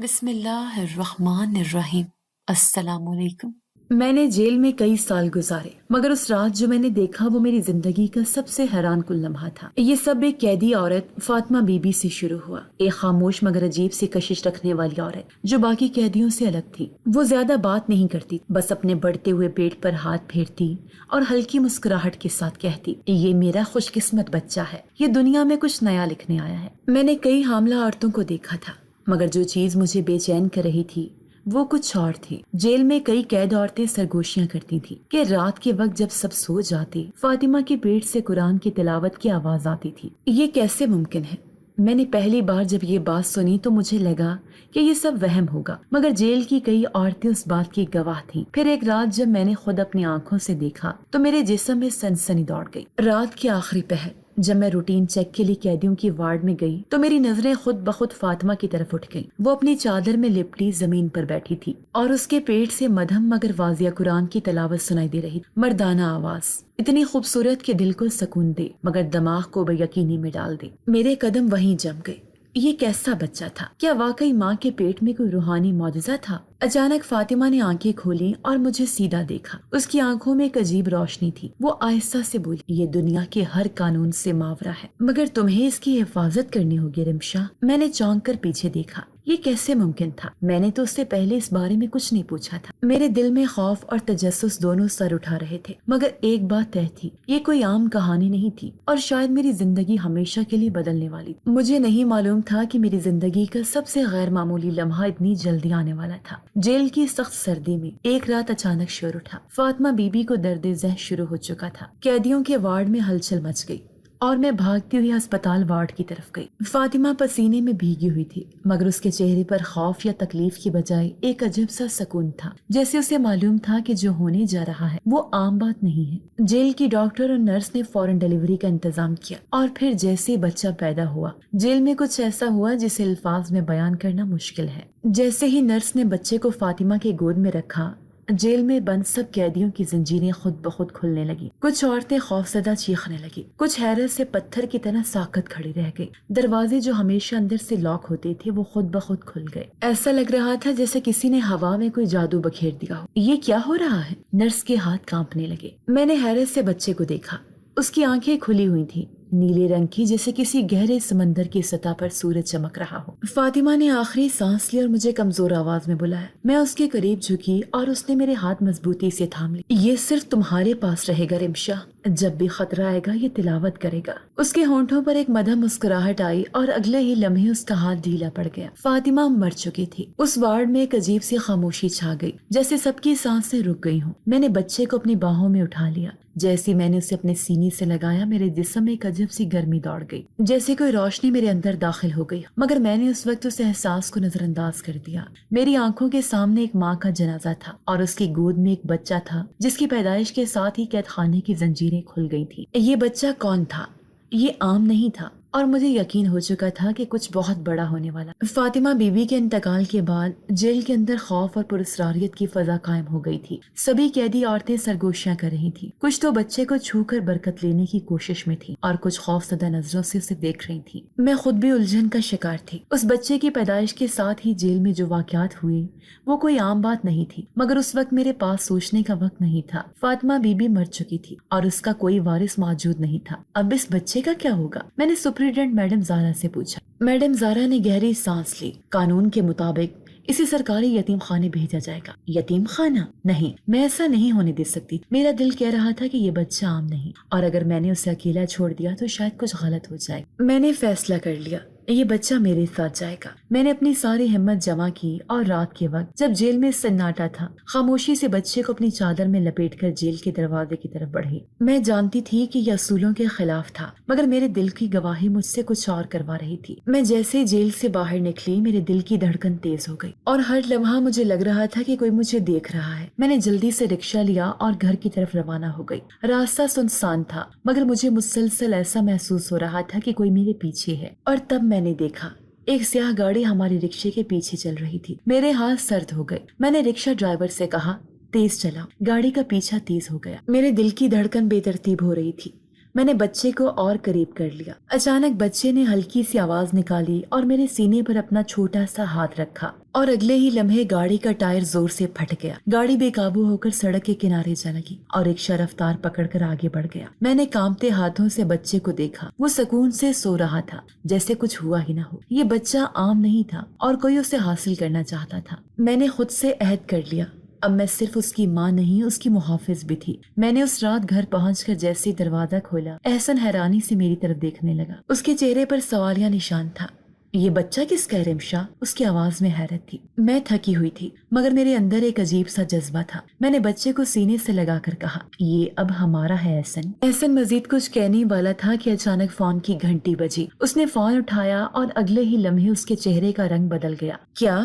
بسم اللہ الرحمن الرحیم۔ السلام علیکم۔ میں نے جیل میں کئی سال گزارے، مگر اس رات جو میں نے دیکھا وہ میری زندگی کا سب سے حیران کن لمحہ تھا۔ یہ سب ایک قیدی عورت فاطمہ بی بی سے شروع ہوا، ایک خاموش مگر عجیب سی کشش رکھنے والی عورت جو باقی قیدیوں سے الگ تھی۔ وہ زیادہ بات نہیں کرتی، بس اپنے بڑھتے ہوئے پیٹ پر ہاتھ پھیرتی اور ہلکی مسکراہٹ کے ساتھ کہتی، یہ میرا خوش قسمت بچہ ہے، یہ دنیا میں کچھ نیا لکھنے آیا ہے۔ میں نے کئی حاملہ عورتوں کو دیکھا تھا، مگر جو چیز مجھے بے چین کر رہی تھی وہ کچھ اور تھی۔ جیل میں کئی قید عورتیں سرگوشیاں کرتی تھیں کہ رات کے وقت جب سب سو جاتے، فاطمہ کے پیٹ سے قرآن کی تلاوت کی آواز آتی تھی۔ یہ کیسے ممکن ہے؟ میں نے پہلی بار جب یہ بات سنی تو مجھے لگا کہ یہ سب وہم ہوگا، مگر جیل کی کئی عورتیں اس بات کی گواہ تھیں۔ پھر ایک رات جب میں نے خود اپنی آنکھوں سے دیکھا تو میرے جسم میں سنسنی دوڑ گئی۔ رات کے آخری پہر جب میں روٹین چیک کے لیے قیدیوں کی وارڈ میں گئی تو میری نظریں خود بخود فاطمہ کی طرف اٹھ گئیں۔ وہ اپنی چادر میں لپٹی زمین پر بیٹھی تھی اور اس کے پیٹ سے مدھم مگر واضح قرآن کی تلاوت سنائی دے رہی، مردانہ آواز اتنی خوبصورت کہ دل کو سکون دے مگر دماغ کو بے یقینی میں ڈال دے۔ میرے قدم وہیں جم گئے۔ یہ کیسا بچہ تھا؟ کیا واقعی ماں کے پیٹ میں کوئی روحانی معجزہ تھا؟ اچانک فاطمہ نے آنکھیں کھولی اور مجھے سیدھا دیکھا۔ اس کی آنکھوں میں ایک عجیب روشنی تھی۔ وہ آہستہ سے بولی، یہ دنیا کے ہر قانون سے ماورا ہے، مگر تمہیں اس کی حفاظت کرنی ہوگی رمشا۔ میں نے چونک کر پیچھے دیکھا۔ یہ کیسے ممکن تھا؟ میں نے تو اس سے پہلے اس بارے میں کچھ نہیں پوچھا تھا۔ میرے دل میں خوف اور تجسس دونوں سر اٹھا رہے تھے، مگر ایک بات طے تھی، یہ کوئی عام کہانی نہیں تھی اور شاید میری زندگی ہمیشہ کے لیے بدلنے والی تھی۔ مجھے نہیں معلوم تھا کہ میری زندگی کا سب سے غیر معمولی لمحہ اتنی جلدی آنے والا تھا۔ جیل کی سخت سردی میں ایک رات اچانک شور اٹھا۔ فاطمہ بی بی کو درد ذہ شروع ہو چکا تھا۔ قیدیوں کے وارڈ میں ہلچل مچ گئی اور میں بھاگتی ہوئی ہسپتال وارڈ کی طرف گئی۔ فاطمہ پسینے میں بھیگی ہوئی تھی، مگر اس کے چہرے پر خوف یا تکلیف کی بجائے ایک عجیب سا سکون تھا، جیسے اسے معلوم تھا کہ جو ہونے جا رہا ہے وہ عام بات نہیں ہے۔ جیل کی ڈاکٹر اور نرس نے فوراً ڈلیوری کا انتظام کیا اور پھر جیسے بچہ پیدا ہوا، جیل میں کچھ ایسا ہوا جسے الفاظ میں بیان کرنا مشکل ہے۔ جیسے ہی نرس نے بچے کو فاطمہ کے گود میں رکھا، جیل میں بند سب قیدیوں کی زنجیریں خود بخود کھلنے لگی۔ کچھ عورتیں خوفزدہ چیخنے لگی، کچھ حیرت سے پتھر کی طرح ساکت کھڑی رہ گئی۔ دروازے جو ہمیشہ اندر سے لاک ہوتے تھے وہ خود بخود کھل گئے۔ ایسا لگ رہا تھا جیسے کسی نے ہوا میں کوئی جادو بکھیر دیا ہو۔ یہ کیا ہو رہا ہے؟ نرس کے ہاتھ کانپنے لگے۔ میں نے حیرت سے بچے کو دیکھا۔ اس کی آنکھیں کھلی ہوئی تھیں، نیلے رنگ کی، جیسے کسی گہرے سمندر کی سطح پر سورج چمک رہا ہو۔ فاطمہ نے آخری سانس لی اور مجھے کمزور آواز میں بلایا۔ میں اس کے قریب جھکی اور اس نے میرے ہاتھ مضبوطی سے تھام لی۔ یہ صرف تمہارے پاس رہے گا رمشا، جب بھی خطرہ آئے گا یہ تلاوت کرے گا۔ اس کے ہونٹوں پر ایک مدھم مسکراہٹ آئی اور اگلے ہی لمحے اس کا ہاتھ ڈھیلا پڑ گیا۔ فاطمہ مر چکی تھی۔ اس وارڈ میں ایک عجیب سی خاموشی چھا گئی، جیسے سب کی سانسیں رک گئی ہوں۔ میں نے بچے کو اپنی باہوں میں اٹھا لیا۔ جیسے میں نے اسے اپنے سینے سے لگایا، میرے جسم میں ایک عجیب سی گرمی دوڑ گئی، جیسے کوئی روشنی میرے اندر داخل ہو گئی، مگر میں نے اس وقت اس احساس کو نظر انداز کر دیا۔ میری آنکھوں کے سامنے ایک ماں کا جنازہ تھا اور اس کی گود میں ایک بچہ تھا جس کی پیدائش کے ساتھ ہی قید خانے کی زنجیریں کھل گئی تھی۔ یہ بچہ کون تھا؟ یہ عام نہیں تھا اور مجھے یقین ہو چکا تھا کہ کچھ بہت بڑا ہونے والا۔ فاطمہ بی بی کے انتقال کے بعد جیل کے اندر خوف اور پراسراریت کی فضا قائم ہو گئی تھی۔ سبھی قیدی عورتیں سرگوشیاں کر رہی تھیں، کچھ تو بچے کو چھو کر برکت لینے کی کوشش میں تھی اور کچھ خوف زدہ نظروں سے اسے دیکھ رہی تھی۔ میں خود بھی الجھن کا شکار تھی۔ اس بچے کی پیدائش کے ساتھ ہی جیل میں جو واقعات ہوئے وہ کوئی عام بات نہیں تھی، مگر اس وقت میرے پاس سوچنے کا وقت نہیں تھا۔ فاطمہ بی بی مر چکی تھی اور اس کا کوئی وارث موجود نہیں تھا۔ اب اس بچے کا کیا ہوگا؟ میں نے سپرنٹینڈنٹ میڈم زارا سے پوچھا۔ میڈم زارا نے گہری سانس لی۔ قانون کے مطابق اسے سرکاری یتیم خانے بھیجا جائے گا۔ یتیم خانہ؟ نہیں، میں ایسا نہیں ہونے دے سکتی۔ میرا دل کہہ رہا تھا کہ یہ بچہ عام نہیں اور اگر میں نے اسے اکیلا چھوڑ دیا تو شاید کچھ غلط ہو جائے۔ میں نے فیصلہ کر لیا، یہ بچہ میرے ساتھ جائے گا۔ میں نے اپنی ساری ہمت جمع کی اور رات کے وقت جب جیل میں سناٹا تھا، خاموشی سے بچے کو اپنی چادر میں لپیٹ کر جیل کے دروازے کی طرف بڑھی۔ میں جانتی تھی کہ یہ اصولوں کے خلاف تھا، مگر میرے دل کی گواہی مجھ سے کچھ اور کروا رہی تھی۔ میں جیسے ہی جیل سے باہر نکلی، میرے دل کی دھڑکن تیز ہو گئی اور ہر لمحہ مجھے لگ رہا تھا کہ کوئی مجھے دیکھ رہا ہے۔ میں نے جلدی سے رکشہ لیا اور گھر کی طرف روانہ ہو گئی۔ راستہ سنسان تھا، مگر مجھے مسلسل ایسا محسوس ہو رہا تھا کہ کوئی میرے پیچھے ہے، اور تب میں نے دیکھا ایک سیاہ گاڑی ہمارے رکشے کے پیچھے چل رہی تھی۔ میرے ہاتھ سرد ہو گئے۔ میں نے رکشہ ڈرائیور سے کہا، تیز چلاؤ۔ گاڑی کا پیچھا تیز ہو گیا۔ میرے دل کی دھڑکن بے ترتیب ہو رہی تھی۔ میں نے بچے کو اور قریب کر لیا۔ اچانک بچے نے ہلکی سی آواز نکالی اور میرے سینے پر اپنا چھوٹا سا ہاتھ رکھا اور اگلے ہی لمحے گاڑی کا ٹائر زور سے پھٹ گیا۔ گاڑی بے قابو ہو کر سڑک کے کنارے جا لگی اور رکشہ رفتار پکڑ کر آگے بڑھ گیا۔ میں نے کانپتے ہاتھوں سے بچے کو دیکھا، وہ سکون سے سو رہا تھا جیسے کچھ ہوا ہی نہ ہو۔ یہ بچہ عام نہیں تھا اور کوئی اسے حاصل کرنا چاہتا تھا۔ میں نے خود سے عہد کر لیا، اب میں صرف اس کی ماں نہیں، اس کی محافظ بھی تھی۔ میں نے اس رات گھر پہنچ کر جیسے دروازہ کھولا، احسن حیرانی سے میری طرف دیکھنے لگا۔ اس کے چہرے پر سوالیہ نشان تھا۔ یہ بچہ کس کا ہے رمشا؟ اس کی آواز میں حیرت تھی۔ میں تھکی ہوئی تھی مگر میرے اندر ایک عجیب سا جذبہ تھا۔ میں نے بچے کو سینے سے لگا کر کہا، یہ اب ہمارا ہے احسن۔ احسن مزید کچھ کہنے والا تھا کہ اچانک فون کی گھنٹی بجی۔ اس نے فون اٹھایا اور اگلے ہی لمحے اس کے چہرے کا رنگ بدل گیا۔ کیا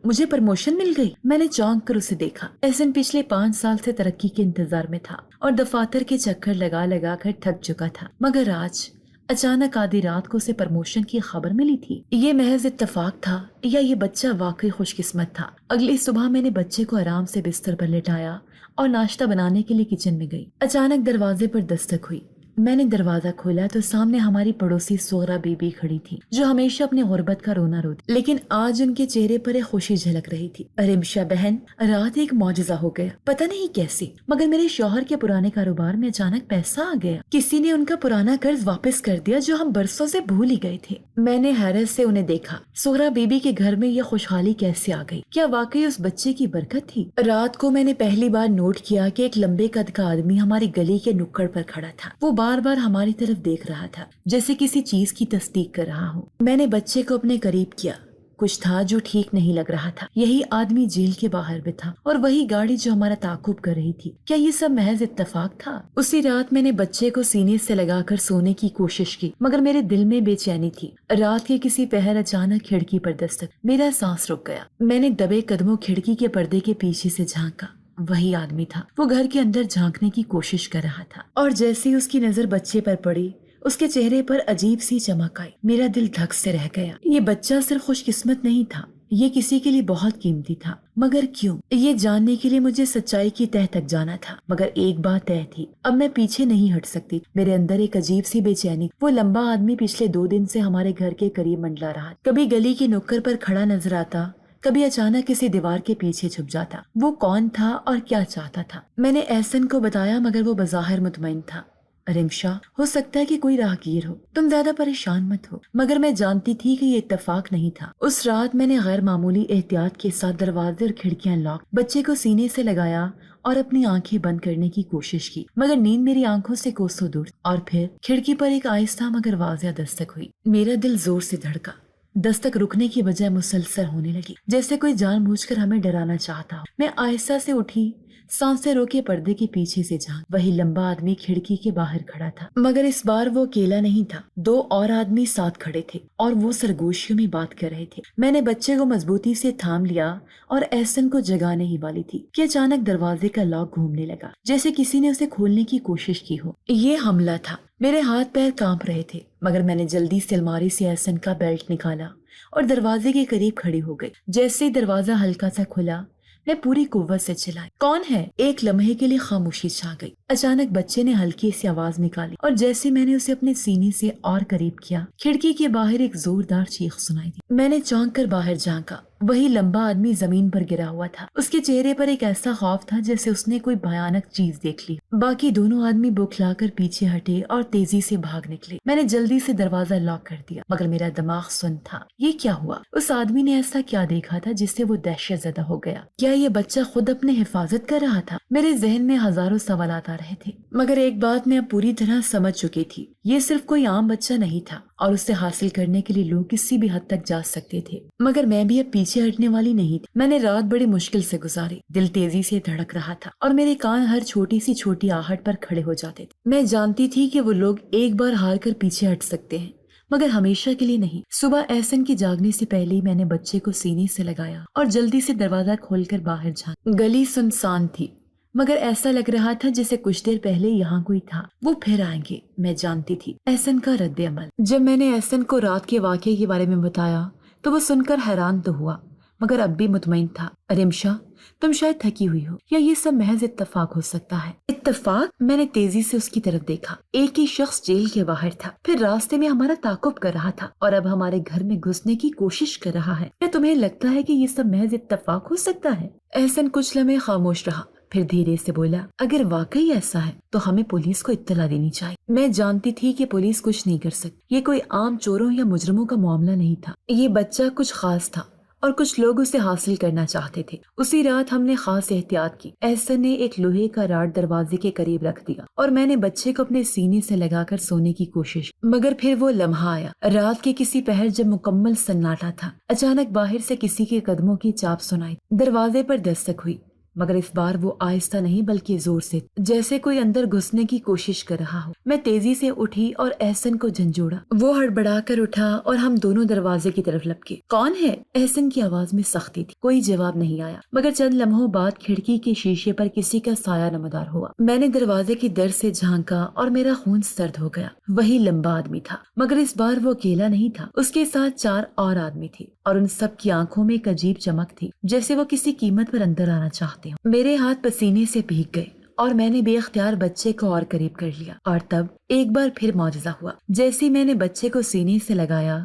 مجھے پرموشن مل گئی؟ میں نے چونک کر اسے دیکھا۔ احسن پچھلے 5 سال سے ترقی کے انتظار میں تھا اور دفاتر کے چکر لگا لگا کر تھک چکا تھا، مگر آج اچانک آدھی رات کو اسے پرموشن کی خبر ملی تھی۔ یہ محض اتفاق تھا یا یہ بچہ واقعی خوش قسمت تھا؟ اگلی صبح میں نے بچے کو آرام سے بستر پر لٹایا اور ناشتہ بنانے کے لیے کچن میں گئی۔ اچانک دروازے پر دستک ہوئی۔ میں نے دروازہ کھولا تو سامنے ہماری پڑوسی سغرا بی بی کھڑی تھی، جو ہمیشہ اپنے غربت کا رونا روتی، لیکن آج ان کے چہرے پر ایک خوشی جھلک رہی تھی۔ رمشا بہن، رات ایک معجزہ ہو گیا، پتہ نہیں کیسے، مگر میرے شوہر کے پرانے کاروبار میں اچانک پیسہ آ گیا۔ کسی نے ان کا پرانا قرض واپس کر دیا جو ہم برسوں سے بھول ہی گئے تھے۔ میں نے حیرت سے انہیں دیکھا۔ سغرا بی بی کے گھر میں یہ خوشحالی کیسے آ گئی؟ کیا واقعی اس بچے کی برکت تھی؟ رات کو میں نے پہلی بار نوٹ کیا کہ ایک لمبے قد کا آدمی ہماری گلی کے نکڑ پر کھڑا تھا۔ وہ بار بار ہماری طرف دیکھ رہا تھا جیسے کسی چیز کی تصدیق کر رہا ہو۔ میں نے بچے کو اپنے قریب کیا۔ کچھ تھا جو ٹھیک نہیں لگ رہا تھا۔ یہی آدمی جیل کے باہر بھی تھا اور وہی گاڑی جو ہمارا تعاقب کر رہی تھی۔ کیا یہ سب محض اتفاق تھا؟ اسی رات میں نے بچے کو سینے سے لگا کر سونے کی کوشش کی، مگر میرے دل میں بے چینی تھی۔ رات کے کسی پہر اچانک کھڑکی پر دستک، میرا سانس رک گیا۔ میں نے دبے قدموں کھڑکی کے پردے کے پیچھے سے جھانکا۔ وہی آدمی تھا۔ وہ گھر کے اندر جھانکنے کی کوشش کر رہا تھا اور جیسے اس کی نظر بچے پر پڑی، اس کے چہرے پر عجیب سی چمک آئی۔ میرا دل دھک سے رہ گیا۔ یہ بچہ صرف خوش قسمت نہیں تھا، یہ کسی کے لیے بہت قیمتی تھا۔ مگر کیوں؟ یہ جاننے کے لیے مجھے سچائی کی تہ تک جانا تھا۔ مگر ایک بات طے تھی، اب میں پیچھے نہیں ہٹ سکتی۔ میرے اندر ایک عجیب سی بے چینی۔ وہ لمبا آدمی پچھلے 2 دن سے ہمارے گھر کے قریب منڈلا رہا، کبھی گلی کی نکڑ پر کھڑا نظر آتا، کبھی اچانک کسی دیوار کے پیچھے چھپ جاتا۔ وہ کون تھا اور کیا چاہتا تھا؟ میں نے احسن کو بتایا مگر وہ بظاہر مطمئن تھا۔ رمشا، ہو سکتا ہے کہ کوئی راہگیر ہو، تم زیادہ پریشان مت ہو۔ مگر میں جانتی تھی کہ یہ اتفاق نہیں تھا۔ اس رات میں نے غیر معمولی احتیاط کے ساتھ دروازے اور کھڑکیاں لاک، بچے کو سینے سے لگایا اور اپنی آنکھیں بند کرنے کی کوشش کی، مگر نیند میری آنکھوں سے کوسوں دور۔ اور پھر کھڑکی پر ایک آہستہ مگر واضح دستک ہوئی۔ میرا دل زور سے دھڑکا۔ دستک رکنے کی بجائے مسلسل ہونے لگی، جیسے کوئی جان بوجھ کر ہمیں ڈرانا چاہتا ہو۔ میں آہستہ سے اٹھی، سانسیں روکے پردے کے پیچھے سے جھانک۔ وہی لمبا آدمی کھڑکی کے باہر کھڑا تھا، مگر اس بار وہ اکیلا نہیں تھا، 2 اور آدمی ساتھ کھڑے تھے اور وہ سرگوشیوں میں بات کر رہے تھے۔ میں نے بچے کو مضبوطی سے تھام لیا اور احسن کو جگانے ہی والی تھی کہ اچانک دروازے کا لاک گھومنے لگا، جیسے کسی نے اسے کھولنے کی کوشش کی ہو۔ یہ حملہ تھا۔ میرے ہاتھ پیر کانپ رہے تھے، مگر میں نے جلدی سے الماری سے احسن کا بیلٹ نکالا اور دروازے کے قریب کھڑی ہو گئی۔ جیسے ہی دروازہ ہلکا سا کھلا، میں پوری قوت سے چلائی، کون ہے؟ ایک لمحے کے لیے خاموشی چھا گئی۔ اچانک بچے نے ہلکی سی آواز نکالی اور جیسے میں نے اسے اپنے سینے سے اور قریب کیا، کھڑکی کے باہر ایک زوردار چیخ سنائی دی۔ میں نے چونک کر باہر جھانکا۔ وہی لمبا آدمی زمین پر گرا ہوا تھا۔ اس کے چہرے پر ایک ایسا خوف تھا جیسے اس نے کوئی بھیانک چیز دیکھ لی۔ باقی دونوں آدمی بوکھلا کر پیچھے ہٹے اور تیزی سے بھاگ نکلے۔ میں نے جلدی سے دروازہ لاک کر دیا، مگر میرا دماغ سن تھا۔ یہ کیا ہوا؟ اس آدمی نے ایسا کیا دیکھا تھا جس سے وہ دہشت زدہ ہو گیا؟ کیا یہ بچہ خود اپنے حفاظت کر رہا تھا؟ میرے ذہن میں ہزاروں سوالات آ رہے تھے، مگر ایک بات میں اب پوری طرح سمجھ چکی تھی، یہ صرف کوئی عام بچہ نہیں تھا اور اسے حاصل کرنے کے لیے لوگ کسی بھی حد تک جا سکتے تھے۔ مگر میں بھی اب پیچھے ہٹنے والی نہیں تھی۔ میں نے رات بڑی مشکل سے گزاری، دل تیزی سے دھڑک رہا تھا اور میرے کان ہر چھوٹی آہٹ پر کھڑے ہو جاتے تھے۔ میں جانتی تھی کہ وہ لوگ ایک بار ہار کر پیچھے ہٹ سکتے ہیں، مگر ہمیشہ کے لیے نہیں۔ صبح احسن کی جاگنے سے پہلے ہی میں نے بچے کو سینے سے لگایا اور جلدی سے دروازہ کھول کر باہر جھانکا۔ گلی سنسان تھی، مگر ایسا لگ رہا تھا جیسے کچھ دیر پہلے یہاں کوئی تھا۔ وہ پھر آئیں گے، میں جانتی تھی۔ احسن کا رد عمل۔ جب میں نے احسن کو رات کے واقعے کے بارے میں بتایا تو وہ سن کر حیران تو ہوا، مگر اب بھی مطمئن تھا۔ رمشا، تم شاید تھکی ہوئی ہو یا یہ سب محض اتفاق ہو سکتا ہے۔ اتفاق؟ میں نے تیزی سے اس کی طرف دیکھا. ایک ہی شخص جیل کے باہر تھا، پھر راستے میں ہمارا تعاقب کر رہا تھا اور اب ہمارے گھر میں گھسنے کی کوشش کر رہا ہے. کیا تمہیں لگتا ہے کہ یہ سب محض اتفاق ہو سکتا ہے؟ احسن کچھ لمحے خاموش رہا، پھر دھیرے سے بولا، اگر واقعی ایسا ہے تو ہمیں پولیس کو اطلاع دینی چاہیے. میں جانتی تھی کہ پولیس کچھ نہیں کر سکتی. یہ کوئی عام چوروں یا مجرموں کا معاملہ نہیں تھا. یہ بچہ کچھ خاص تھا اور کچھ لوگ اسے حاصل کرنا چاہتے تھے. اسی رات ہم نے خاص احتیاط کی. احسن نے ایک لوہے کا راڈ دروازے کے قریب رکھ دیا اور میں نے بچے کو اپنے سینے سے لگا کر سونے کی کوشش. مگر پھر وہ لمحہ آیا، رات کے کسی پہر جب مکمل سناٹا تھا. اچانک باہر سے کسی کے قدموں کی چاپ سنائی. دروازے پر دستک ہوئی، مگر اس بار وہ آہستہ نہیں بلکہ زور سے، جیسے کوئی اندر گھسنے کی کوشش کر رہا ہو. میں تیزی سے اٹھی اور احسن کو جھنجھوڑا. وہ ہڑبڑا کر اٹھا اور ہم دونوں دروازے کی طرف لپکے. کون ہے؟ احسن کی آواز میں سختی تھی. کوئی جواب نہیں آیا، مگر چند لمحوں بعد کھڑکی کے شیشے پر کسی کا سایہ نمودار ہوا. میں نے دروازے کی در سے جھانکا اور میرا خون سرد ہو گیا. وہی لمبا آدمی تھا، مگر اس بار وہ اکیلا نہیں تھا. اس کے ساتھ 4 اور آدمی تھے اور ان سب کی آنکھوں میں ایک عجیب چمک تھی، جیسے وہ کسی قیمت پر اندر آنا چاہتے. میرے ہاتھ پسینے سے بھیگ گئے اور میں نے بے اختیار بچے کو اور قریب کر لیا. اور تب ایک بار پھر معجزہ ہوا. جیسے میں نے بچے کو سینے سے لگایا،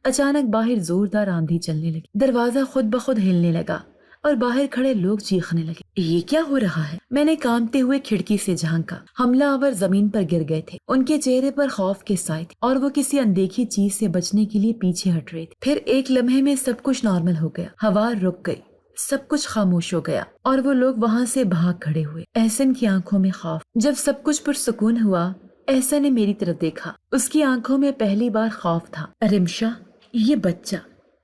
اچانک باہر زوردار آندھی چلنے لگی. دروازہ خود بخود ہلنے لگا اور باہر کھڑے لوگ چیخنے لگے. یہ کیا ہو رہا ہے؟ میں نے کانپتے ہوئے کھڑکی سے جھانکا. حملہ آور زمین پر گر گئے تھے. ان کے چہرے پر خوف کے سائے تھے اور وہ کسی اندیکھی چیز سے بچنے کے لیے پیچھے ہٹ رہے تھے. پھر ایک لمحے میں سب کچھ نارمل ہو گیا. ہوا رک گئی، سب کچھ خاموش ہو گیا اور وہ لوگ وہاں سے بھاگ کھڑے ہوئے. احسن کی آنکھوں میں خوف. جب سب کچھ پرسکون ہوا، احسن نے میری طرف دیکھا. اس کی آنکھوں میں پہلی بار خوف تھا. رمشا، یہ بچہ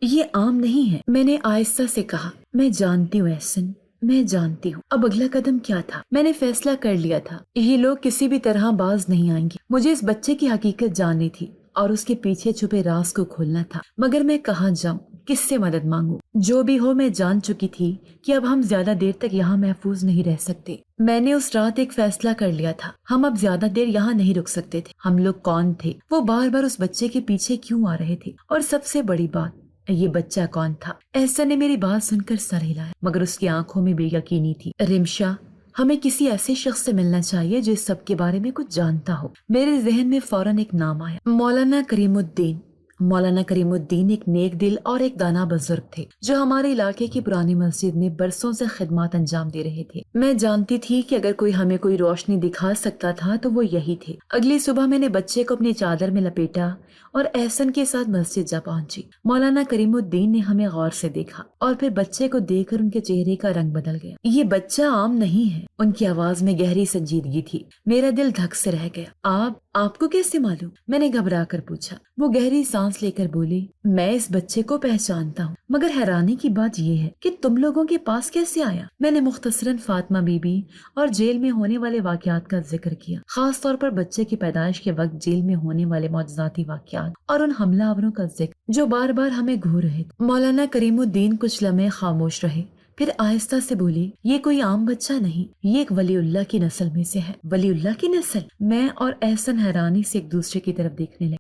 یہ عام نہیں ہے، میں نے آہستہ سے کہا. میں جانتی ہوں احسن، میں جانتی ہوں. اب اگلا قدم کیا تھا؟ میں نے فیصلہ کر لیا تھا. یہ لوگ کسی بھی طرح باز نہیں آئیں گے. مجھے اس بچے کی حقیقت جاننی تھی اور اس کے پیچھے چھپے راز کو کھولنا تھا. مگر میں کہاں جاؤں؟ کس سے مدد مانگوں؟ جو بھی ہو، میں جان چکی تھی کہ اب ہم زیادہ دیر تک یہاں محفوظ نہیں رہ سکتے. میں نے اس رات ایک فیصلہ کر لیا تھا. ہم اب زیادہ دیر یہاں نہیں رک سکتے تھے. ہم لوگ کون تھے؟ وہ بار بار اس بچے کے پیچھے کیوں آ رہے تھے؟ اور سب سے بڑی بات، یہ بچہ کون تھا؟ احسن نے میری بات سن کر سر ہلایا، مگر اس کی آنکھوں میں بے یقینی تھی. رمشا، ہمیں کسی ایسے شخص سے ملنا چاہیے جو اس سب کے بارے میں کچھ جانتا ہو. میرے ذہن میں فوراً ایک نام آیا، مولانا کریم الدین. مولانا کریم الدین ایک نیک دل اور ایک دانا بزرگ تھے جو ہمارے علاقے کی پرانی مسجد میں برسوں سے خدمات انجام دے رہے تھے. میں جانتی تھی کہ اگر کوئی ہمیں کوئی روشنی دکھا سکتا تھا تو وہ یہی تھے. اگلی صبح میں نے بچے کو اپنی چادر میں لپیٹا اور احسن کے ساتھ مسجد جا پہنچی. مولانا کریم الدین نے ہمیں غور سے دیکھا اور پھر بچے کو دیکھ کر ان کے چہرے کا رنگ بدل گیا. یہ بچہ عام نہیں ہے. ان کی آواز میں گہری سنجیدگی تھی. میرا دل دھک سے رہ گیا. آپ کو کیسے معلوم؟ میں نے گھبرا کر پوچھا. وہ گہری سانس لے کر بولی، میں اس بچے کو پہچانتا ہوں، مگر حیرانی کی بات یہ ہے کہ تم لوگوں کے پاس کیسے آیا؟ میں نے مختصراً فاطمہ بی بی اور جیل میں ہونے والے واقعات کا ذکر کیا، خاص طور پر بچے کی پیدائش کے وقت جیل میں ہونے والے معجزاتی واقعات اور ان حملہ آوروں کا ذکر جو بار بار ہمیں گھور رہے تھے. مولانا کریم الدین کچھ لمحے خاموش رہے، پھر آہستہ سے بولی، یہ کوئی عام بچہ نہیں، یہ ایک ولی اللہ کی نسل میں سے ہے. ولی اللہ کی نسل؟ میں اور احسن حیرانی سے ایک دوسرے کی طرف دیکھنے لگے.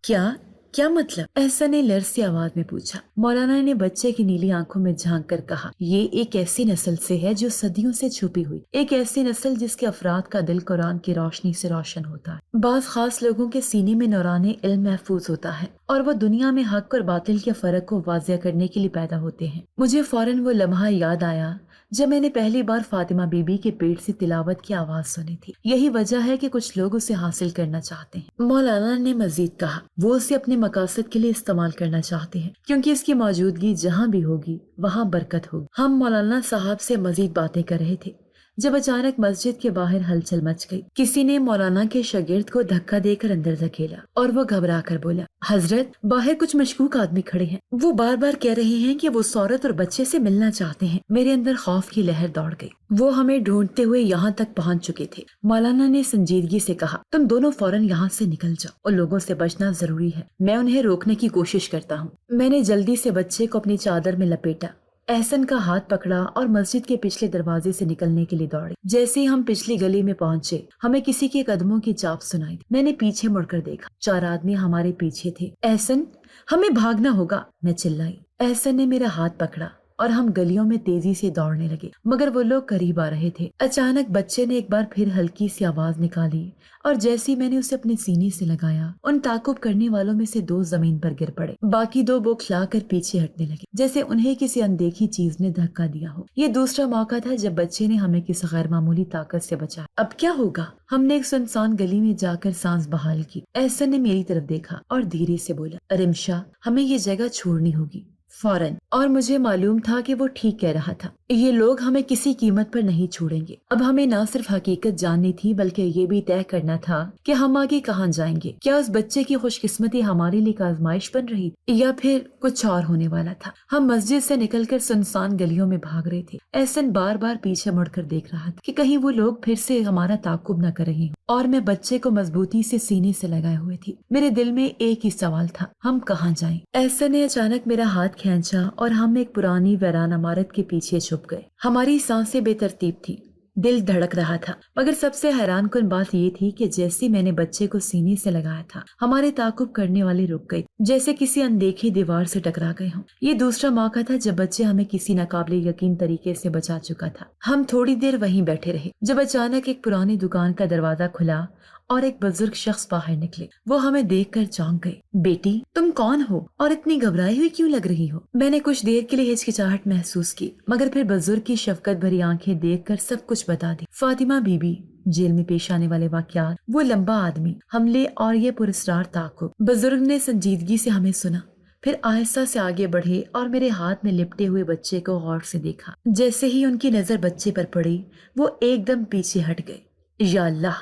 کیا مطلب؟ احسن نے لرزتی آواز میں پوچھا. مولانا نے بچے کی نیلی آنکھوں میں جھانک کر کہا، یہ ایک ایسی نسل سے ہے جو صدیوں سے چھپی ہوئی، ایک ایسی نسل جس کے افراد کا دل قرآن کی روشنی سے روشن ہوتا ہے. بعض خاص لوگوں کے سینے میں نورانی علم محفوظ ہوتا ہے اور وہ دنیا میں حق اور باطل کے فرق کو واضح کرنے کے لیے پیدا ہوتے ہیں. مجھے فوراً وہ لمحہ یاد آیا جب میں نے پہلی بار فاطمہ بی بی کے پیٹ سے تلاوت کی آواز سنی تھی. یہی وجہ ہے کہ کچھ لوگ اسے حاصل کرنا چاہتے ہیں. مولانا نے مزید کہا، وہ اسے اپنے مقاصد کے لیے استعمال کرنا چاہتے ہیں کیونکہ اس کی موجودگی جہاں بھی ہوگی وہاں برکت ہوگی. ہم مولانا صاحب سے مزید باتیں کر رہے تھے جب اچانک مسجد کے باہر ہلچل مچ گئی. کسی نے مولانا کے شاگرد کو دھکا دے کر اندر دھکیلا اور وہ گھبرا کر بولا، حضرت، باہر کچھ مشکوک آدمی کھڑے ہیں. وہ بار بار کہہ رہے ہیں کہ وہ اس عورت اور بچے سے ملنا چاہتے ہیں. میرے اندر خوف کی لہر دوڑ گئی. وہ ہمیں ڈھونڈتے ہوئے یہاں تک پہنچ چکے تھے. مولانا نے سنجیدگی سے کہا، تم دونوں فوراً یہاں سے نکل جاؤ. اور لوگوں سے بچنا ضروری ہے. میں انہیں روکنے کی کوشش کرتا ہوں. میں نے جلدی سے بچے کو اپنی چادر میں لپیٹا، احسن کا ہاتھ پکڑا اور مسجد کے پچھلے دروازے سے نکلنے کے لیے دوڑے. جیسے ہی ہم پچھلی گلی میں پہنچے، ہمیں کسی کے قدموں کی چاپ سنائی. میں نے پیچھے مڑ کر دیکھا، 4 آدمی ہمارے پیچھے تھے. احسن، ہمیں بھاگنا ہوگا، میں چلائی. احسن نے میرا ہاتھ پکڑا اور ہم گلیوں میں تیزی سے دوڑنے لگے مگر وہ لوگ قریب آ رہے تھے۔ اچانک بچے نے ایک بار پھر ہلکی سی آواز نکالی اور جیسے میں نے اسے اپنے سینے سے لگایا ان تعاقب کرنے والوں میں سے 2 زمین پر گر پڑے، باقی 2 بوکھلا کر پیچھے ہٹنے لگے جیسے انہیں کسی اندیکھی چیز نے دھکا دیا ہو۔ یہ دوسرا موقع تھا جب بچے نے ہمیں کسی غیر معمولی طاقت سے بچایا۔ اب کیا ہوگا؟ ہم نے ایک سنسان گلی میں جا کر سانس بحال کی۔ احسن نے میری طرف دیکھا اور دھیرے سے بولا، رمشا ہمیں یہ جگہ چھوڑنی ہوگی فوراً۔ اور مجھے معلوم تھا کہ وہ ٹھیک کہہ رہا تھا، یہ لوگ ہمیں کسی قیمت پر نہیں چھوڑیں گے۔ اب ہمیں نہ صرف حقیقت جاننی تھی بلکہ یہ بھی طے کرنا تھا کہ ہم آگے کہاں جائیں گے۔ کیا اس بچے کی خوش قسمتی ہمارے لیے ایک آزمائش بن رہی تھی یا پھر کچھ اور ہونے والا تھا؟ ہم مسجد سے نکل کر سنسان گلیوں میں بھاگ رہے تھے۔ احسن بار بار پیچھے مڑ کر دیکھ رہا تھا کہ کہیں وہ لوگ پھر سے ہمارا تعاقب نہ کر رہے ہوں، اور میں بچے کو مضبوطی سے سینے سے لگائے ہوئے تھی۔ میرے دل میں ایک ہی سوال تھا، ہم کہاں جائیں؟ احسن نے اچانک میرا ہاتھ کھینچا اور ہم ایک پرانی ویران عمارت کے پیچھے چھپ گئے۔ ہماری سانسیں بے ترتیب تھی، دل دھڑک رہا تھا، مگر سب سے حیران کن بات یہ تھی کہ جیسے میں نے بچے کو سینے سے لگایا تھا ہمارے تعاقب کرنے والے رک گئے، جیسے کسی اندیکھی دیوار سے ٹکرا گئے ہوں۔ یہ دوسرا موقع تھا جب بچے ہمیں کسی ناقابل یقین طریقے سے بچا چکا تھا۔ ہم تھوڑی دیر وہیں بیٹھے رہے جب اچانک ایک پرانی دکان کا دروازہ کھلا اور ایک بزرگ شخص باہر نکلے۔ وہ ہمیں دیکھ کر چونک گئے۔ بیٹی تم کون ہو اور اتنی گھبرائی ہوئی کیوں لگ رہی ہو؟ میں نے کچھ دیر کے لیے ہچکچاہٹ محسوس کی مگر پھر بزرگ کی شفقت بھری آنکھیں دیکھ کر سب کچھ بتا دی۔ فاطمہ بی بی، جیل میں پیش آنے والے واقعات، وہ لمبا آدمی، حملے اور یہ پراسرار تعاقب۔ بزرگ نے سنجیدگی سے ہمیں سنا، پھر آہستہ سے آگے بڑھے اور میرے ہاتھ میں لپٹے ہوئے بچے کو غور سے دیکھا۔ جیسے ہی ان کی نظر بچے پر پڑی وہ ایک دم پیچھے ہٹ گئے۔ یا اللہ،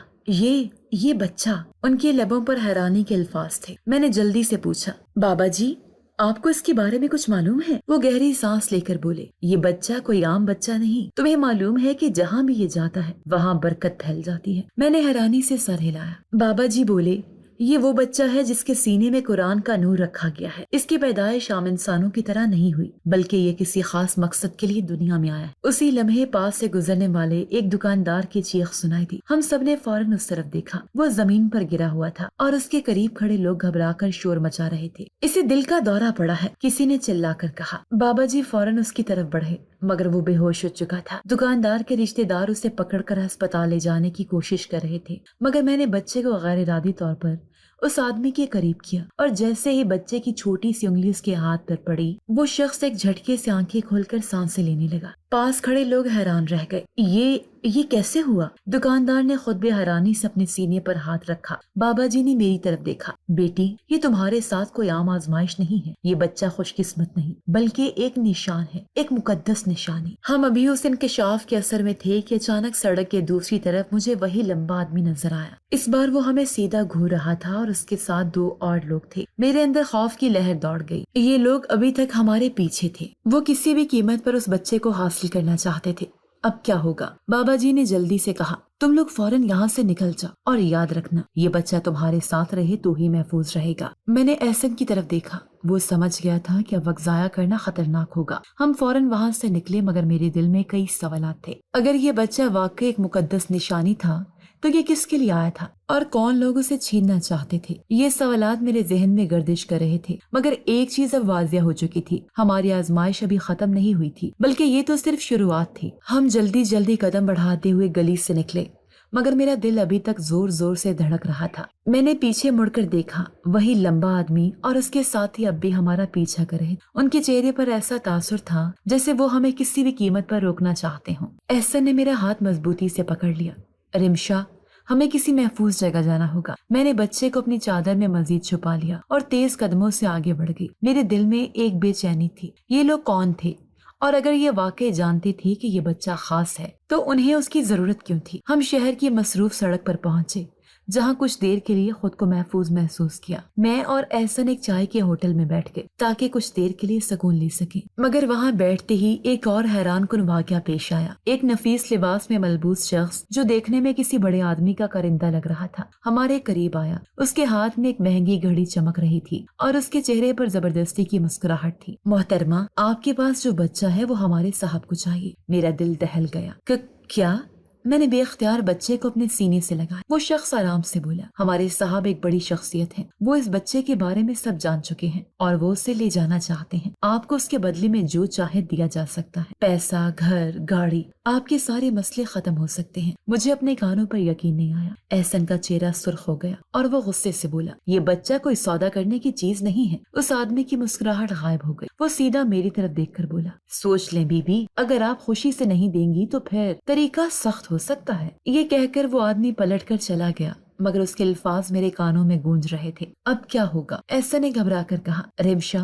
یہ بچہ! ان کے لبوں پر حیرانی کے الفاظ تھے۔ میں نے جلدی سے پوچھا، بابا جی آپ کو اس کے بارے میں کچھ معلوم ہے؟ وہ گہری سانس لے کر بولے، یہ بچہ کوئی عام بچہ نہیں، تمہیں معلوم ہے کہ جہاں بھی یہ جاتا ہے وہاں برکت پھیل جاتی ہے۔ میں نے حیرانی سے سر ہلایا۔ بابا جی بولے، یہ وہ بچہ ہے جس کے سینے میں قرآن کا نور رکھا گیا ہے۔ اس کی پیدائش عام انسانوں کی طرح نہیں ہوئی بلکہ یہ کسی خاص مقصد کے لیے دنیا میں آیا ہے۔ اسی لمحے پاس سے گزرنے والے ایک دکاندار کی چیخ سنائی دی۔ ہم سب نے فوراً اس طرف دیکھا۔ وہ زمین پر گرا ہوا تھا اور اس کے قریب کھڑے لوگ گھبرا کر شور مچا رہے تھے۔ اسے دل کا دورہ پڑا ہے، کسی نے چلا کر کہا۔ بابا جی فوراً اس کی طرف بڑھے مگر وہ بے ہوش ہو چکا تھا۔ دکاندار کے رشتے دار اسے پکڑ کر ہسپتال لے جانے کی کوشش کر رہے تھے مگر میں نے بچے کو غیر ارادی طور پر اس آدمی کے قریب کیا اور جیسے ہی بچے کی چھوٹی سی انگلی اس کے ہاتھ پر پڑی وہ شخص ایک جھٹکے سے آنکھیں کھول کر سانسیں لینے لگا۔ پاس کھڑے لوگ حیران رہ گئے۔ یہ کیسے ہوا؟ دکاندار نے خود بھی حیرانی سے اپنے سینے پر ہاتھ رکھا۔ بابا جی نے میری طرف دیکھا۔ بیٹی یہ تمہارے ساتھ کوئی عام آزمائش نہیں ہے، یہ بچہ خوش قسمت نہیں بلکہ ایک نشان ہے، ایک مقدس نشانی۔ ہم ابھی اس انکشاف کے اثر میں تھے کہ اچانک سڑک کے دوسری طرف مجھے وہی لمبا آدمی نظر آیا۔ اس بار وہ ہمیں سیدھا گھور رہا تھا اور اس کے ساتھ 2 اور لوگ تھے۔ میرے اندر خوف کی لہر دوڑ گئی۔ یہ لوگ ابھی تک ہمارے پیچھے تھے، وہ کسی بھی قیمت پر اس بچے کو حاصل کرنا چاہتے تھے۔ اب کیا ہوگا؟ بابا جی نے جلدی سے کہا، تم لوگ فوراً یہاں سے نکل جاؤ اور یاد رکھنا یہ بچہ تمہارے ساتھ رہے تو ہی محفوظ رہے گا۔ میں نے احسن کی طرف دیکھا، وہ سمجھ گیا تھا کہ اب وقت ضائع کرنا خطرناک ہوگا۔ ہم فوراً وہاں سے نکلے مگر میرے دل میں کئی سوالات تھے۔ اگر یہ بچہ واقعی ایک مقدس نشانی تھا تو یہ کس کے لیے آیا تھا اور کون لوگ اسے چھیننا چاہتے تھے؟ یہ سوالات میرے ذہن میں گردش کر رہے تھے مگر ایک چیز اب واضح ہو چکی تھی، ہماری آزمائش ابھی ختم نہیں ہوئی تھی بلکہ یہ تو صرف شروعات تھی۔ ہم جلدی قدم بڑھاتے ہوئے گلی سے نکلے مگر میرا دل ابھی تک زور زور سے دھڑک رہا تھا۔ میں نے پیچھے مڑ کر دیکھا، وہی لمبا آدمی اور اس کے ساتھی اب بھی ہمارا پیچھا کر رہے۔ ان کے چہرے پر ایسا تاثر تھا جیسے وہ ہمیں کسی بھی قیمت پر روکنا چاہتے ہوں۔ احسن نے میرا ہاتھ مضبوطی سے پکڑ لیا۔ رمشا ہمیں کسی محفوظ جگہ جانا ہوگا۔ میں نے بچے کو اپنی چادر میں مزید چھپا لیا اور تیز قدموں سے آگے بڑھ گئی۔ میرے دل میں ایک بے چینی تھی، یہ لوگ کون تھے اور اگر یہ واقعی جانتی تھی کہ یہ بچہ خاص ہے تو انہیں اس کی ضرورت کیوں تھی؟ ہم شہر کی مصروف سڑک پر پہنچے جہاں کچھ دیر کے لیے خود کو محفوظ محسوس کیا۔ میں اور احسن ایک چائے کے ہوٹل میں بیٹھ گئے تاکہ کچھ دیر کے لیے سکون لے سکیں مگر وہاں بیٹھتے ہی ایک اور حیران کن واقعہ پیش آیا۔ ایک نفیس لباس میں ملبوس شخص جو دیکھنے میں کسی بڑے آدمی کا کرندہ لگ رہا تھا ہمارے قریب آیا۔ اس کے ہاتھ میں ایک مہنگی گھڑی چمک رہی تھی اور اس کے چہرے پر زبردستی کی مسکراہٹ تھی۔ محترمہ آپ کے پاس جو بچہ ہے وہ ہمارے صاحب کو چاہیے۔ میرا دل دہل گیا۔ کیا میں نے بے اختیار بچے کو اپنے سینے سے لگایا۔ وہ شخص آرام سے بولا، ہمارے صاحب ایک بڑی شخصیت ہیں، وہ اس بچے کے بارے میں سب جان چکے ہیں اور وہ اسے لے جانا چاہتے ہیں۔ آپ کو اس کے بدلے میں جو چاہے دیا جا سکتا ہے، پیسہ، گھر، گاڑی، آپ کے سارے مسئلے ختم ہو سکتے ہیں۔ مجھے اپنے کانوں پر یقین نہیں آیا۔ احسن کا چہرہ سرخ ہو گیا اور وہ غصے سے بولا، یہ بچہ کوئی سودا کرنے کی چیز نہیں ہے۔ اس آدمی کی مسکراہٹ غائب ہو گئی۔ وہ سیدھا میری طرف دیکھ کر بولا، سوچ لیں بی بی، اگر آپ خوشی سے نہیں دیں گی تو پھر طریقہ سخت ہو سکتا ہے۔ یہ کہہ کر وہ آدمی پلٹ کر چلا گیا، مگر اس کے الفاظ میرے کانوں میں گونج رہے تھے۔ اب کیا ہوگا؟ احسن نے گھبرا کر کہا، رمشا،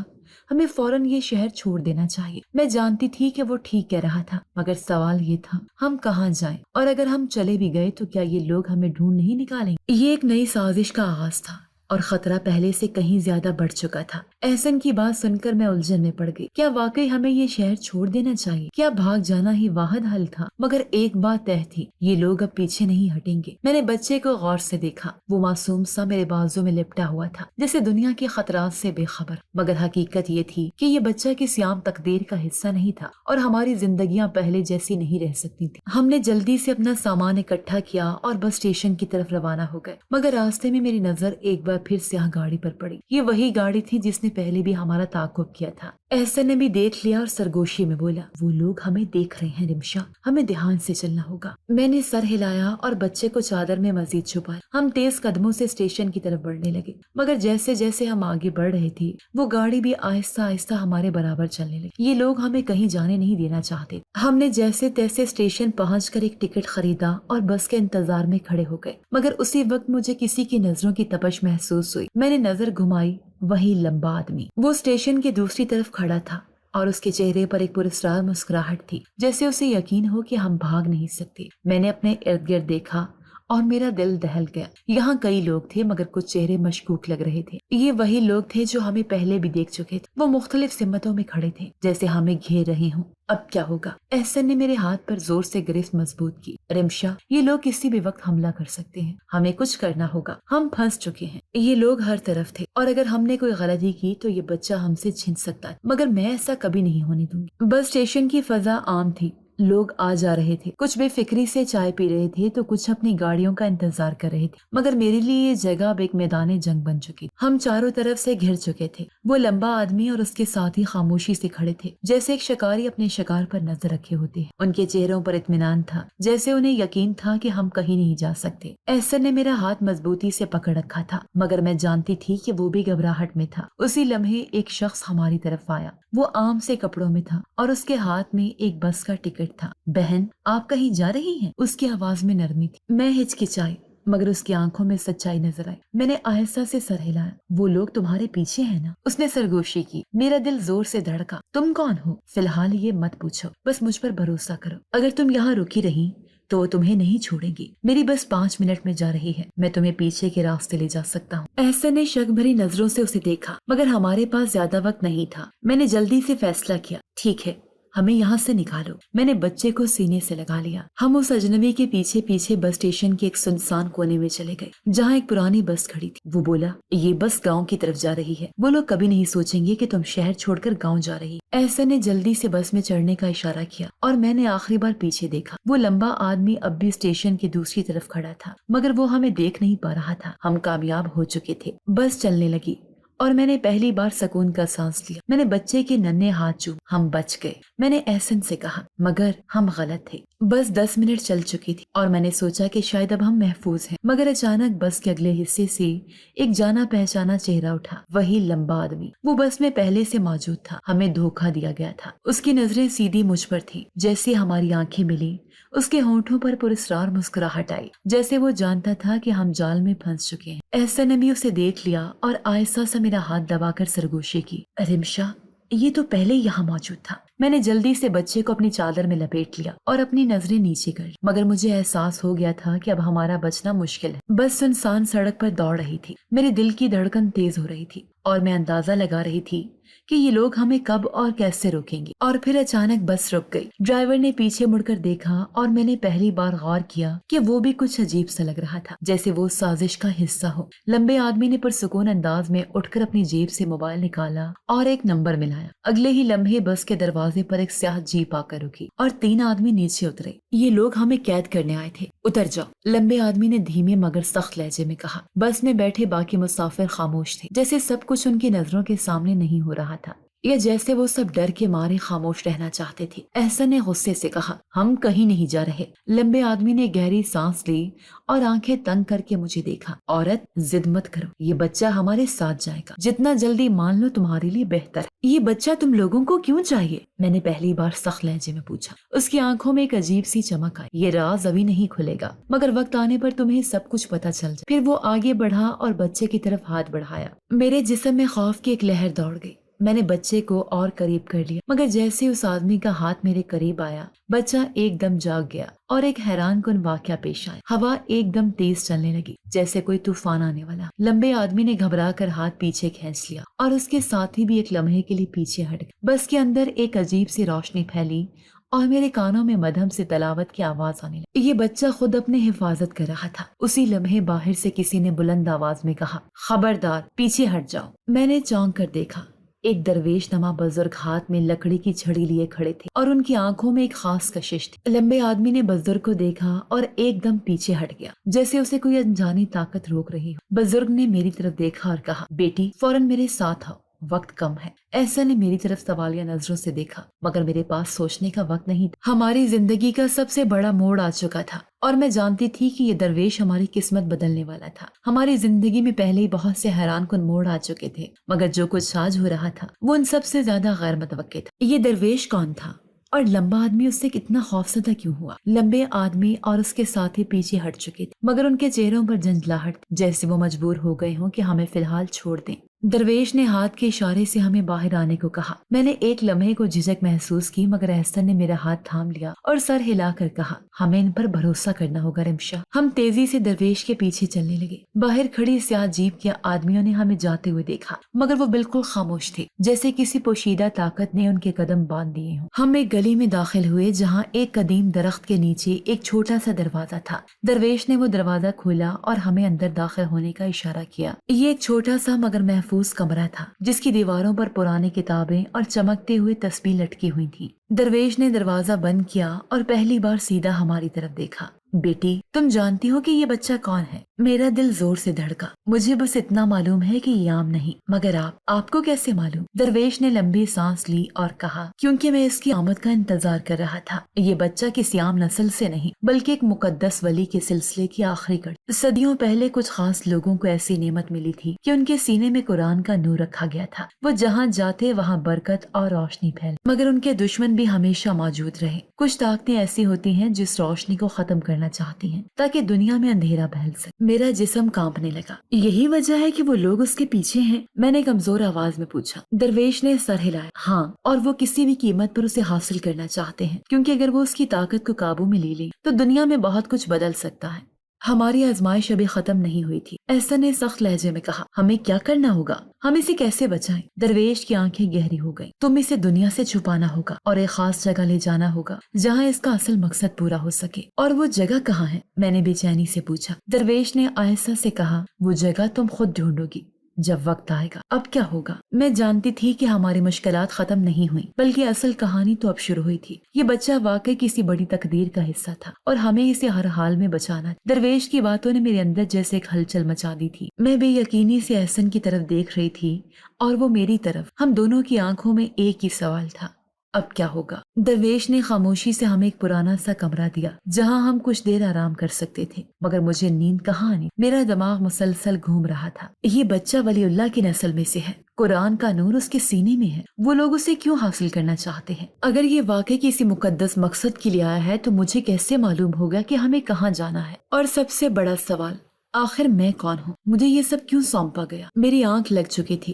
ہمیں فوراً یہ شہر چھوڑ دینا چاہیے۔ میں جانتی تھی کہ وہ ٹھیک کہہ رہا تھا، مگر سوال یہ تھا ہم کہاں جائیں، اور اگر ہم چلے بھی گئے تو کیا یہ لوگ ہمیں ڈھونڈ نہیں نکالیں گے؟ یہ ایک نئی سازش کا آغاز تھا اور خطرہ پہلے سے کہیں زیادہ بڑھ چکا تھا۔ احسن کی بات سن کر میں الجھن میں پڑ گئی۔ کیا واقعی ہمیں یہ شہر چھوڑ دینا چاہیے؟ کیا بھاگ جانا ہی واحد حل تھا؟ مگر ایک بات طے تھی، یہ لوگ اب پیچھے نہیں ہٹیں گے۔ میں نے بچے کو غور سے دیکھا۔ وہ معصوم سا میرے بازو میں لپٹا ہوا تھا، جیسے دنیا کے خطرات سے بے خبر، مگر حقیقت یہ تھی کہ یہ بچہ کسی عام تقدیر کا حصہ نہیں تھا اور ہماری زندگیاں پہلے جیسی نہیں رہ سکتی تھی۔ ہم نے جلدی سے اپنا سامان اکٹھا کیا اور بس اسٹیشن کی طرف روانہ ہو گئے، مگر راستے میں میری نظر ایک بار پھر سیاہ گاڑی پر پڑی۔ یہ وہی گاڑی تھی جس نے پہلے بھی ہمارا تعاقب کیا تھا۔ احسن نے بھی دیکھ لیا اور سرگوشی میں بولا، وہ لوگ ہمیں دیکھ رہے ہیں رمشا، ہمیں دھیان سے چلنا ہوگا۔ میں نے سر ہلایا اور بچے کو چادر میں مزید چھپایا۔ ہم تیز قدموں سے اسٹیشن کی طرف بڑھنے لگے، مگر جیسے جیسے ہم آگے بڑھ رہے تھے وہ گاڑی بھی آہستہ آہستہ ہمارے برابر چلنے لگی۔ یہ لوگ ہمیں کہیں جانے نہیں دینا چاہتے۔ ہم نے جیسے تیسے اسٹیشن پہنچ کر ایک ٹکٹ خریدا اور بس کے انتظار میں کھڑے ہو گئے، مگر اسی وقت مجھے کسی کی نظروں کی تپش محسوس ہوئی۔ میں نے نظر گھمائی، وہی لمبا آدمی وہ اسٹیشن کی دوسری طرف کھڑا تھا اور اس کے چہرے پر ایک پراسرار مسکراہٹ تھی، جیسے اسے یقین ہو کہ ہم بھاگ نہیں سکتے۔ میں نے اپنے ارد گرد دیکھا اور میرا دل دہل گیا۔ یہاں کئی لوگ تھے مگر کچھ چہرے مشکوک لگ رہے تھے۔ یہ وہی لوگ تھے جو ہمیں پہلے بھی دیکھ چکے تھے۔ وہ مختلف سمتوں میں کھڑے تھے، جیسے ہمیں گھیر رہے ہوں۔ اب کیا ہوگا؟ احسن نے میرے ہاتھ پر زور سے گرفت مضبوط کی۔ رمشا، یہ لوگ کسی بھی وقت حملہ کر سکتے ہیں، ہمیں کچھ کرنا ہوگا، ہم پھنس چکے ہیں۔ یہ لوگ ہر طرف تھے اور اگر ہم نے کوئی غلطی کی تو یہ بچہ ہم سے چھن سکتا ہے، مگر میں ایسا کبھی نہیں ہونے دوں گی۔ بس اسٹیشن کی فضا عام تھی، لوگ آ جا رہے تھے، کچھ بے فکری سے چائے پی رہے تھے تو کچھ اپنی گاڑیوں کا انتظار کر رہے تھے، مگر میرے لیے یہ جگہ اب ایک میدان جنگ بن چکی۔ ہم چاروں طرف سے گھر چکے تھے۔ وہ لمبا آدمی اور اس کے ساتھی خاموشی سے کھڑے تھے، جیسے ایک شکاری اپنے شکار پر نظر رکھے ہوتے ہیں۔ ان کے چہروں پر اطمینان تھا، جیسے انہیں یقین تھا کہ ہم کہیں نہیں جا سکتے۔ احسن نے میرا ہاتھ مضبوطی سے پکڑ رکھا تھا، مگر میں جانتی تھی کہ وہ بھی گھبراہٹ میں تھا۔ اسی لمحے ایک شخص ہماری طرف آیا۔ وہ عام سے کپڑوں میں تھا اور اس کے ہاتھ میں ایک بس کا ٹکٹ تھا۔ بہن، آپ کہیں جا رہی ہیں؟ اس کی آواز میں نرمی تھی۔ میں ہچکچائی، مگر اس کی آنکھوں میں سچائی نظر آئی۔ میں نے آہستہ سے سر ہلایا۔ وہ لوگ تمہارے پیچھے ہیں نا؟ اس نے سرگوشی کی۔ میرا دل زور سے دھڑکا۔ تم کون ہو؟ فی الحال یہ مت پوچھو، بس مجھ پر بھروسہ کرو۔ اگر تم یہاں رکی رہی تو وہ تمہیں نہیں چھوڑیں گی۔ میری بس 5 منٹ میں جا رہی ہے، میں تمہیں پیچھے کے راستے لے جا سکتا ہوں۔ احسن نے شک بھری نظروں سے اسے دیکھا، مگر ہمارے پاس زیادہ وقت نہیں تھا۔ میں نے جلدی سے فیصلہ کیا، ٹھیک ہے، ہمیں یہاں سے نکالو۔ میں نے بچے کو سینے سے لگا لیا۔ ہم اس اجنبی کے پیچھے پیچھے بس اسٹیشن کے ایک سنسان کونے میں چلے گئے، جہاں ایک پرانی بس کھڑی تھی۔ وہ بولا، یہ بس گاؤں کی طرف جا رہی ہے، وہ لوگ کبھی نہیں سوچیں گے کہ تم شہر چھوڑ کر گاؤں جا رہی۔ احسن نے جلدی سے بس میں چڑھنے کا اشارہ کیا اور میں نے آخری بار پیچھے دیکھا۔ وہ لمبا آدمی اب بھی اسٹیشن کی دوسری طرف کھڑا تھا، مگر وہ ہمیں دیکھ نہیں پا رہا تھا۔ ہم کامیاب ہو چکے تھے۔ بس چلنے لگی اور میں نے پہلی بار سکون کا سانس لیا۔ میں نے بچے کے ننھے ہاتھ چوم۔ ہم بچ گئے، میں نے احسن سے کہا، مگر ہم غلط تھے۔ بس 10 منٹ چل چکی تھی اور میں نے سوچا کہ شاید اب ہم محفوظ ہیں، مگر اچانک بس کے اگلے حصے سے ایک جانا پہچانا چہرہ اٹھا، وہی لمبا آدمی۔ وہ بس میں پہلے سے موجود تھا، ہمیں دھوکہ دیا گیا تھا۔ اس کی نظریں سیدھی مجھ پر تھی۔ جیسے ہماری آنکھیں ملی، اس کے ہونٹوں پر پراسرار مسکراہٹ آئی، جیسے وہ جانتا تھا کہ ہم جال میں پھنس چکے ہیں۔ احسن نے بھی اسے دیکھ لیا اور آہستہ سا میرا ہاتھ دبا کر سرگوشی کی۔ رمشا، یہ تو پہلے یہاں موجود تھا۔ میں نے جلدی سے بچے کو اپنی چادر میں لپیٹ لیا اور اپنی نظریں نیچے کر لی، مگر مجھے احساس ہو گیا تھا کہ اب ہمارا بچنا مشکل ہے۔ بس سنسان سڑک پر دوڑ رہی تھی، میرے دل کی دھڑکن تیز ہو رہی تھی اور میں اندازہ لگا رہی تھی کہ یہ لوگ ہمیں کب اور کیسے روکیں گے، اور پھر اچانک بس رک گئی۔ ڈرائیور نے پیچھے مڑ کر دیکھا اور میں نے پہلی بار غور کیا کہ وہ بھی کچھ عجیب سا لگ رہا تھا، جیسے وہ سازش کا حصہ ہو۔ لمبے آدمی نے پرسکون انداز میں اٹھ کر اپنی جیب سے موبائل نکالا اور ایک نمبر ملایا۔ اگلے ہی لمحے بس کے دروازے پر ایک سیاہ جیپ آ کر رکی اور 3 آدمی نیچے اترے۔ یہ لوگ ہمیں قید کرنے آئے تھے، اتر جاؤ، لمبے آدمی نے دھیمے مگر سخت لہجے میں کہا۔ بس میں بیٹھے باقی مسافر خاموش تھے، جیسے سب کچھ ان کی نظروں کے سامنے نہیں ہو رہا تھا، یا جیسے وہ سب ڈر کے مارے خاموش رہنا چاہتے تھے۔ احسن نے غصے سے کہا، ہم کہیں نہیں جا رہے۔ لمبے آدمی نے گہری سانس لی اور آنکھیں تنگ کر کے مجھے دیکھا۔ عورت، ضد مت کرو، یہ بچہ ہمارے ساتھ جائے گا، جتنا جلدی مان لو تمہارے لیے بہتر ہے۔ یہ بچہ تم لوگوں کو کیوں چاہیے؟ میں نے پہلی بار سخت لہجے میں پوچھا۔ اس کی آنکھوں میں ایک عجیب سی چمک آئی۔ یہ راز ابھی نہیں کھلے گا، مگر وقت آنے پر تمہیں سب کچھ پتہ چل جائے۔ پھر وہ آگے بڑھا اور بچے کی طرف ہاتھ بڑھایا۔ میرے جسم میں خوف کی ایک لہر دوڑ گئی۔ میں نے بچے کو اور قریب کر لیا، مگر جیسے اس آدمی کا ہاتھ میرے قریب آیا، بچہ ایک دم جاگ گیا اور ایک حیران کن واقعہ پیش آیا۔ ہوا ایک دم تیز چلنے لگی، جیسے کوئی طوفان آنے والا۔ لمبے آدمی نے گھبرا کر ہاتھ پیچھے کھینچ لیا اور اس کے ساتھی بھی ایک لمحے کے لیے پیچھے ہٹ گئے۔ بس کے اندر ایک عجیب سی روشنی پھیلی اور میرے کانوں میں مدھم سے تلاوت کی آواز آنے لگی۔ یہ بچہ خود اپنے حفاظت کر رہا تھا۔ اسی لمحے باہر سے کسی نے بلند آواز میں کہا، خبردار، پیچھے ہٹ جاؤ۔ میں نے چونک کر دیکھا۔ ایک درویش نما بزرگ ہاتھ میں لکڑی کی چھڑی لیے کھڑے تھے اور ان کی آنکھوں میں ایک خاص کشش تھی۔ لمبے آدمی نے بزرگ کو دیکھا اور ایک دم پیچھے ہٹ گیا، جیسے اسے کوئی انجانی طاقت روک رہی ہو۔ بزرگ نے میری طرف دیکھا اور کہا، بیٹی، فوراً میرے ساتھ آؤ، وقت کم ہے۔ ایسا نے میری طرف سوالیہ نظروں سے دیکھا، مگر میرے پاس سوچنے کا وقت نہیں تھا۔ ہماری زندگی کا سب سے بڑا موڑ آ چکا تھا اور میں جانتی تھی کہ یہ درویش ہماری قسمت بدلنے والا تھا۔ ہماری زندگی میں پہلے ہی بہت سے حیران کن موڑ آ چکے تھے، مگر جو کچھ آج ہو رہا تھا وہ ان سب سے زیادہ غیر متوقع تھا۔ یہ درویش کون تھا اور لمبا آدمی اس سے کتنا خوفزدہ کیوں ہوا؟ لمبے آدمی اور اس کے ساتھی پیچھے ہٹ چکے تھے، مگر ان کے چہروں پر جھنجھلاہٹ، جیسے وہ مجبور ہو گئے ہوں کہ ہمیں فی الحال چھوڑ دیں۔ درویش نے ہاتھ کے اشارے سے ہمیں باہر آنے کو کہا۔ میں نے ایک لمحے کو جھجک محسوس کی، مگر احسن نے میرا ہاتھ تھام لیا اور سر ہلا کر کہا، ہمیں ان پر بھروسہ کرنا ہوگا رمشا۔ ہم تیزی سے درویش کے پیچھے چلنے لگے۔ باہر کھڑی سیاہ جیپ کے آدمیوں نے ہمیں جاتے ہوئے دیکھا، مگر وہ بالکل خاموش تھے، جیسے کسی پوشیدہ طاقت نے ان کے قدم باندھ دیے ہوں۔ ہم ایک گلی میں داخل ہوئے جہاں ایک قدیم درخت کے نیچے ایک چھوٹا سا دروازہ تھا۔ درویش نے وہ دروازہ کھولا اور ہمیں اندر داخل ہونے کا اشارہ کیا۔ یہ ایک چھوٹا سا مگر محفوظ کمرہ تھا، جس کی دیواروں پر پرانی کتابیں اور چمکتے ہوئے تسبیح لٹکی ہوئی تھیں۔ درویش نے دروازہ بند کیا اور پہلی بار سیدھا ہماری طرف دیکھا۔ بیٹی، تم جانتی ہو کہ یہ بچہ کون ہے؟ میرا دل زور سے دھڑکا۔ مجھے بس اتنا معلوم ہے کہ یہ عام نہیں، مگر آپ کو کیسے معلوم؟ درویش نے لمبی سانس لی اور کہا، کیونکہ میں اس کی آمد کا انتظار کر رہا تھا۔ یہ بچہ کسی عام نسل سے نہیں، بلکہ ایک مقدس ولی کے سلسلے کی آخری کڑی۔ صدیوں پہلے کچھ خاص لوگوں کو ایسی نعمت ملی تھی کہ ان کے سینے میں قرآن کا نور رکھا گیا تھا۔ وہ جہاں جاتے وہاں برکت اور روشنی پھیل، مگر ان کے دشمن بھی ہمیشہ موجود رہے۔ کچھ طاقتیں ایسی ہوتی ہیں جس روشنی کو ختم کرنا چاہتی ہیں تاکہ دنیا میں اندھیرا پھیل سکے۔ میرا جسم کانپنے لگا۔ یہی وجہ ہے کہ وہ لوگ اس کے پیچھے ہیں؟ میں نے کمزور آواز میں پوچھا۔ درویش نے سر ہلایا۔ ہاں، اور وہ کسی بھی قیمت پر اسے حاصل کرنا چاہتے ہیں، کیونکہ اگر وہ اس کی طاقت کو قابو میں لے لیں تو دنیا میں بہت کچھ بدل سکتا ہے۔ ہماری آزمائش ابھی ختم نہیں ہوئی تھی، احسن نے سخت لہجے میں کہا۔ ہمیں کیا کرنا ہوگا؟ ہم اسے کیسے بچائیں؟ درویش کی آنکھیں گہری ہو گئیں۔ تم اسے دنیا سے چھپانا ہوگا اور ایک خاص جگہ لے جانا ہوگا جہاں اس کا اصل مقصد پورا ہو سکے۔ اور وہ جگہ کہاں ہے؟ میں نے بے چینی سے پوچھا۔ درویش نے آہستہ سے کہا، وہ جگہ تم خود ڈھونڈو گی جب وقت آئے گا۔ اب کیا ہوگا؟ میں جانتی تھی کہ ہماری مشکلات ختم نہیں ہوئیں، بلکہ اصل کہانی تو اب شروع ہوئی تھی۔ یہ بچہ واقعی کسی بڑی تقدیر کا حصہ تھا اور ہمیں اسے ہر حال میں بچانا تھا۔ درویش کی باتوں نے میرے اندر جیسے ایک ہلچل مچا دی تھی۔ میں بے یقینی سے احسن کی طرف دیکھ رہی تھی اور وہ میری طرف۔ ہم دونوں کی آنکھوں میں ایک ہی سوال تھا، اب کیا ہوگا؟ درویش نے خاموشی سے ہمیں ایک پرانا سا کمرہ دیا جہاں ہم کچھ دیر آرام کر سکتے تھے، مگر مجھے نیند کہاں آنی؟ میرا دماغ مسلسل گھوم رہا تھا۔ یہ بچہ ولی اللہ کی نسل میں سے ہے، قرآن کا نور اس کے سینے میں ہے، وہ لوگ اسے کیوں حاصل کرنا چاہتے ہیں؟ اگر یہ واقعی کسی مقدس مقصد کے لیے آیا ہے تو مجھے کیسے معلوم ہوگا کہ ہمیں کہاں جانا ہے؟ اور سب سے بڑا سوال، آخر میں کون ہوں؟ مجھے یہ سب کیوں سونپا گیا؟ میری آنکھ لگ چکی تھی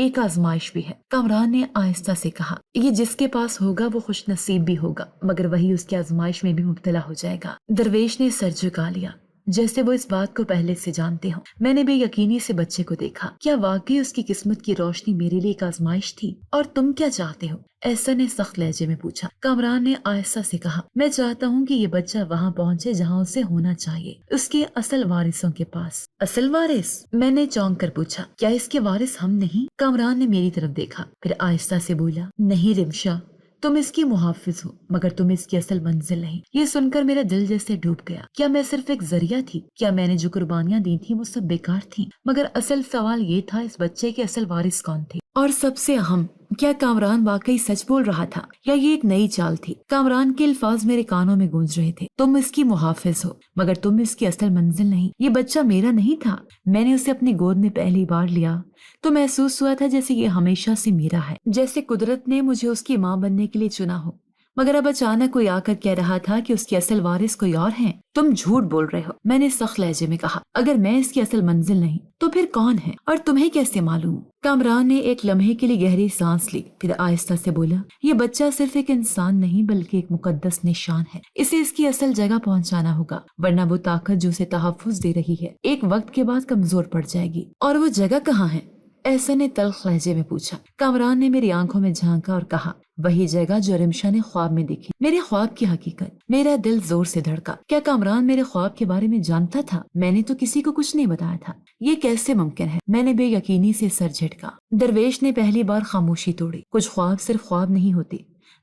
ایک آزمائش بھی ہے، کامران نے آہستہ سے کہا۔ یہ جس کے پاس ہوگا وہ خوش نصیب بھی ہوگا، مگر وہی اس کی آزمائش میں بھی مبتلا ہو جائے گا۔ درویش نے سر جھکا لیا جیسے وہ اس بات کو پہلے سے جانتے ہوں۔ میں نے بے یقینی سے بچے کو دیکھا۔ کیا واقعی اس کی قسمت کی روشنی میرے لیے ایک آزمائش تھی؟ اور تم کیا چاہتے ہو؟ ایسا نے سخت لہجے میں پوچھا۔ کامران نے آہستہ سے کہا، میں چاہتا ہوں کہ یہ بچہ وہاں پہنچے جہاں اسے ہونا چاہیے، اس کے اصل وارثوں کے پاس۔ اصل وارث؟ میں نے چونک کر پوچھا۔ کیا اس کے وارث ہم نہیں؟ کامران نے میری طرف دیکھا، پھر آہستہ سے بولا، نہیں رمشا، تم اس کی محافظ ہو، مگر تم اس کی اصل منزل نہیں۔ یہ سن کر میرا دل جیسے ڈوب گیا۔ کیا میں صرف ایک ذریعہ تھی؟ کیا میں نے جو قربانیاں دی تھی وہ سب بیکار تھیں؟ مگر اصل سوال یہ تھا، اس بچے کے اصل وارث کون تھے؟ اور سب سے اہم، کیا کامران واقعی سچ بول رہا تھا یا یہ ایک نئی چال تھی؟ کامران کے الفاظ میرے کانوں میں گونج رہے تھے۔ تم اس کی محافظ ہو، مگر تم اس کی اصل منزل نہیں۔ یہ بچہ میرا نہیں تھا۔ میں نے اسے اپنی گود میں پہلی بار لیا تو محسوس ہوا تھا جیسے یہ ہمیشہ سے میرا ہے، جیسے قدرت نے مجھے اس کی ماں بننے کے لیے چنا ہو۔ مگر اب اچانک کوئی آ کر کہہ رہا تھا کہ اس کی اصل وارث کوئی اور ہے۔ تم جھوٹ بول رہے ہو، میں نے سخت لہجے میں کہا۔ اگر میں اس کی اصل منزل نہیں تو پھر کون ہے، اور تمہیں کیسے معلوم؟ کامران نے ایک لمحے کے لیے گہری سانس لی، پھر آہستہ سے بولا، یہ بچہ صرف ایک انسان نہیں بلکہ ایک مقدس نشان ہے۔ اسے اس کی اصل جگہ پہنچانا ہوگا، ورنہ وہ طاقت جو اسے تحفظ دے رہی ہے ایک وقت کے بعد کمزور پڑ جائے گی۔ اور وہ جگہ کہاں ہے؟ ایسا نے تلخ لہجے میں پوچھا۔ کامران نے میری آنکھوں میں جھانکا اور کہا، وہی جگہ جو رمشا نے خواب میں دیکھی، میرے خواب کی حقیقت۔ میرا دل زور سے دھڑکا۔ کیا کامران میرے خواب کے بارے میں جانتا تھا؟ میں نے تو کسی کو کچھ نہیں بتایا تھا۔ یہ کیسے ممکن ہے؟ میں نے بے یقینی سے سر جھٹکا۔ درویش نے پہلی بار خاموشی توڑی۔ کچھ خواب صرف خواب نہیں ہوتے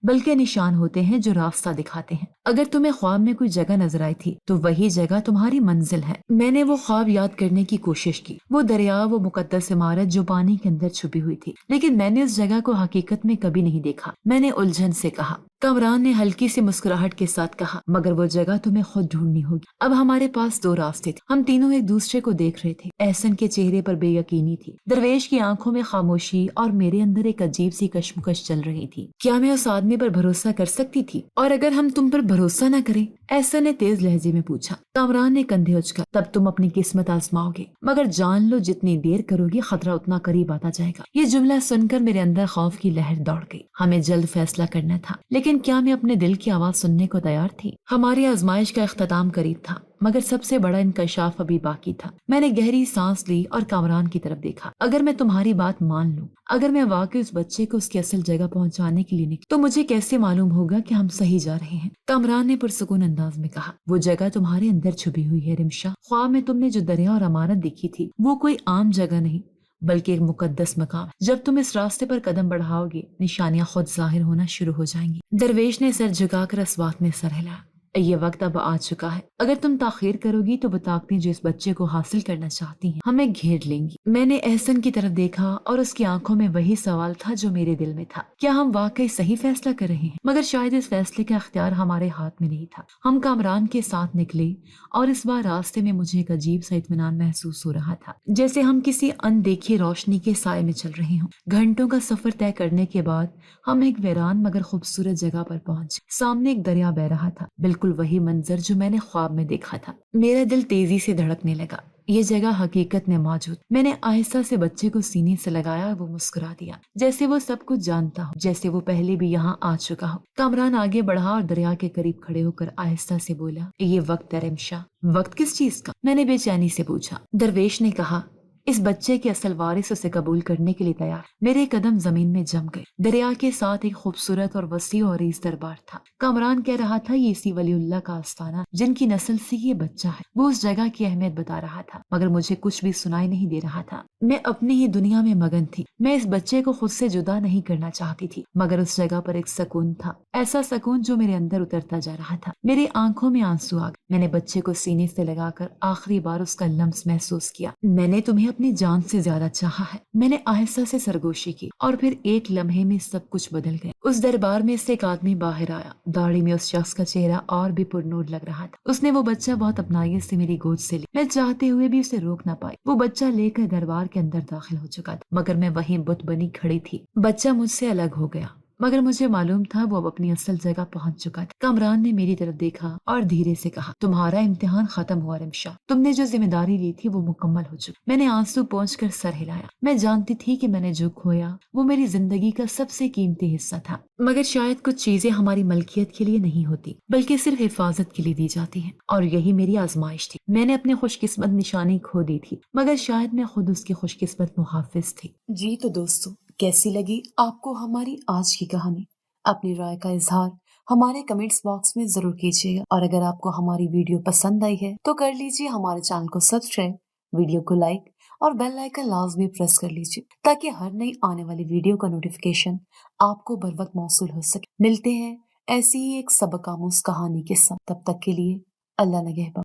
بلکہ نشان ہوتے ہیں جو راستہ دکھاتے ہیں۔ اگر تمہیں خواب میں کوئی جگہ نظر آئی تھی تو وہی جگہ تمہاری منزل ہے۔ میں نے وہ خواب یاد کرنے کی کوشش کی، وہ دریا، وہ مقدس عمارت جو پانی کے اندر چھپی ہوئی تھی، لیکن میں نے اس جگہ کو حقیقت میں کبھی نہیں دیکھا۔ میں نے الجھن سے کہا۔ کامران نے ہلکی سی مسکراہٹ کے ساتھ کہا، مگر وہ جگہ تمہیں خود ڈھونڈنی ہوگی۔ اب ہمارے پاس دو راستے تھے، ہم تینوں ایک دوسرے کو دیکھ رہے تھے۔ احسن کے چہرے پر بے یقینی تھی، درویش کی آنکھوں میں خاموشی، اور میرے اندر ایک عجیب سی کشمکش چل رہی تھی۔ کیا میں اس آدمی پر بھروسہ کر سکتی تھی؟ اور اگر ہم تم پر بھروسہ نہ کریں؟ احسن نے تیز لہجے میں پوچھا۔ کامران نے کندھے اچکا، تب تم اپنی قسمت آزماؤ گے، مگر جان لو جتنی دیر کرو گی خطرہ اتنا قریب آتا جائے گا۔ یہ جملہ سن کر میرے اندر خوف کی لہر دوڑ گئی۔ ہمیں جلد فیصلہ کرنا تھا، لیکن کیا میں اپنے دل کی آواز سننے کو تیار تھی؟ ہماری آزمائش کا اختتام قریب تھا، مگر سب سے بڑا انکشاف ابھی باقی تھا۔ میں نے گہری سانس لی اور کامران کی طرف دیکھا۔ اگر میں تمہاری بات مان لوں، اگر میں واقعی اس بچے کو اس کی اصل جگہ پہنچانے کے لیے نکلی، تو مجھے کیسے معلوم ہوگا کہ ہم صحیح جا رہے ہیں؟ کامران نے پرسکون انداز میں کہا، وہ جگہ تمہارے اندر چھپی ہوئی ہے رمشا۔ خواب میں تم نے جو دریا اور عمارت دیکھی تھی وہ کوئی عام جگہ نہیں بلکہ ایک مقدس مقام۔ جب تم اس راستے پر قدم بڑھاؤ گے، نشانیاں خود ظاہر ہونا شروع ہو جائیں گی۔ درویش نے سر جھکا کر اس بات میں سر ہلایا۔ یہ وقت اب آ چکا ہے۔ اگر تم تاخیر کرو گی تو وہ طاقتیں جو اس بچے کو حاصل کرنا چاہتی ہیں ہمیں گھیر لیں گی۔ میں نے احسن کی طرف دیکھا اور اس کی آنکھوں میں وہی سوال تھا جو میرے دل میں تھا، کیا ہم واقعی صحیح فیصلہ کر رہے ہیں؟ مگر شاید اس فیصلے کا اختیار ہمارے ہاتھ میں نہیں تھا۔ ہم کامران کے ساتھ نکلے اور اس بار راستے میں مجھے ایک عجیب سا اطمینان محسوس ہو رہا تھا، جیسے ہم کسی اندیکھی روشنی کے سائے میں چل رہے ہوں۔ گھنٹوں کا سفر طے کرنے کے بعد ہم ایک ویران مگر خوبصورت جگہ پر پہنچے۔ سامنے ایک دریا بہہ رہا تھا، بالکل وہی منظر جو میں نے خواب میں دیکھا تھا۔ میرا دل تیزی سے دھڑکنے لگا۔ یہ جگہ حقیقت میں موجود۔ میں نے آہستہ سے بچے کو سینے سے لگایا اور وہ مسکرا دیا، جیسے وہ سب کچھ جانتا ہو، جیسے وہ پہلے بھی یہاں آ چکا ہو۔ کامران آگے بڑھا اور دریا کے قریب کھڑے ہو کر آہستہ سے بولا، یہ وقت ہے رمشا۔ وقت کس چیز کا؟ میں نے بے چینی سے پوچھا۔ درویش نے کہا، اس بچے کے اصل وارث اسے قبول کرنے کے لیے تیار۔ میرے قدم زمین میں جم گئے۔ دریا کے ساتھ ایک خوبصورت اور وسیع اور عریض دربار تھا۔ کامران کہہ رہا تھا یہ اسی ولی اللہ کا آستانہ جن کی نسل سے یہ بچہ ہے۔ وہ اس جگہ کی اہمیت بتا رہا تھا، مگر مجھے کچھ بھی سنائی نہیں دے رہا تھا۔ میں اپنی ہی دنیا میں مگن تھی۔ میں اس بچے کو خود سے جدا نہیں کرنا چاہتی تھی، مگر اس جگہ پر ایک سکون تھا، ایسا سکون جو میرے اندر اترتا جا رہا تھا۔ میری آنکھوں میں آنسو آ گئے۔ میں نے بچے کو سینے سے لگا کر آخری بار اس کا لمس محسوس کیا۔ میں نے تمہیں اپنی جان سے زیادہ چاہا ہے۔ میں نے آہستہ سے سرگوشی کی اور پھر ایک لمحے میں سب کچھ بدل گیا۔ اس دربار میں سے ایک آدمی باہر آیا۔ داڑھی میں اس شخص کا چہرہ اور بھی پرنور لگ رہا تھا۔ اس نے وہ بچہ بہت اپنائیت سے میری گود سے لی۔ میں چاہتے ہوئے بھی اسے روک نہ پائی۔ وہ بچہ لے کر دربار کے اندر داخل ہو چکا تھا، مگر میں وہیں بت بنی کھڑی تھی۔ بچہ مجھ سے الگ ہو گیا، مگر مجھے معلوم تھا وہ اب اپنی اصل جگہ پہنچ چکا تھا۔ کامران نے میری طرف دیکھا اور دھیرے سے کہا، تمہارا امتحان ختم ہوا رمشا، تم نے جو ذمہ داری لی تھی وہ مکمل ہو چکی۔ میں نے آنسو پہنچ کر سر ہلایا۔ میں جانتی تھی کہ میں نے جو کھویا وہ میری زندگی کا سب سے قیمتی حصہ تھا، مگر شاید کچھ چیزیں ہماری ملکیت کے لیے نہیں ہوتی بلکہ صرف حفاظت کے لیے دی جاتی ہیں، اور یہی میری آزمائش تھی۔ میں نے اپنی خوش قسمت نشانی کھو دی تھی، مگر شاید میں خود اس کی خوش قسمت محافظ تھی۔ جی تو دوستو، کیسی لگی آپ کو ہماری آج کی کہانی؟ اپنی رائے کا اظہار ہمارے کمنٹس باکس میں ضرور کیجیے گا، اور اگر آپ کو ہماری ویڈیو پسند آئی ہے تو کر لیجیے ہمارے چینل کو سبسکرائب، ویڈیو کو لائک اور بیل آئیکن لازمی پریس کر لیجیے تاکہ ہر نئی آنے والی ویڈیو کا نوٹیفیکیشن آپ کو بر وقت موصول ہو سکے۔ ملتے ہیں ایسی ہی ایک سبق آموز کہانی کے ساتھ، تب تک کے لیے اللہ نگہبان۔